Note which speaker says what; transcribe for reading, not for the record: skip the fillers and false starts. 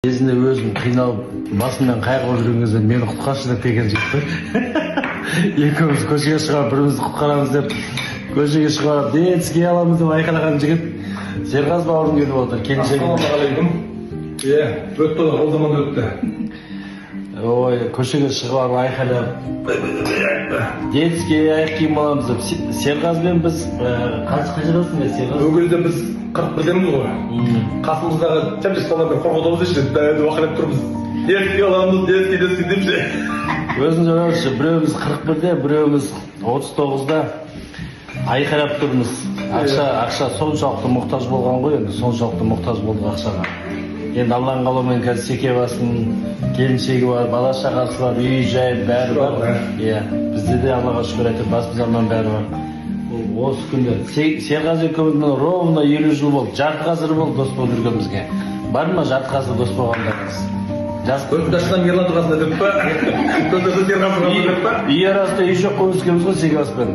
Speaker 1: Кезінде өзім қиналып, басымнан қайғырып жүрген кезде мені құтқаршы деп келген жігіт. Екеуміз көшеге шығарып, бірімізді құтқарамыз деп, көшеге шығарып, детский аламыз деп айқайлаған жігіт. Серғаз бауырым келіп отыр.
Speaker 2: Ассалаумағалейкум. Өтті ғой, ол заман өтті.
Speaker 1: Ой, көшеге шығарып айқайлап, детский аяқ киім аламыз деп. Серғазбен біз қанша жүресің бе, Серғаз?
Speaker 2: Ол кезде біз 41-деміз ғой. Қасымыздағы жап-жас балалармен қорқытамыз ішінде, дәуді уақылап тұрмыз. Детский аламыз, детский деп ше.
Speaker 1: Өзіңіз ойлаңызшы, біреуіміз 41-де, біреуіміз 39-да айқайлап тұрмыз. Ақша соншалықты мұқтаж болған ғой, енді соншалықты мұқтаж болдық ақшаға. Енді Алланың қалауымен қазір секе басын, келіншегі бар, бала шағасы бар, үй жай бәрі бар. Иә, бізде де Аллаға шүкір әйтеуір басымыз аман бәрі бар. Осы күнде Серғазы екеуміз ровно 50 жыл болды, жарты ғасыр болды дос болып жүргенімізге. Бар ма жарты ғасыр дос болғандарыңыз?
Speaker 2: Көзбасынан Ерлан тұрғасында деп па? Көзбасынан Серғазы тұрғасында деп па?
Speaker 1: Үй арасында үй жоқ қой өскенбіз ғой Серғазбен.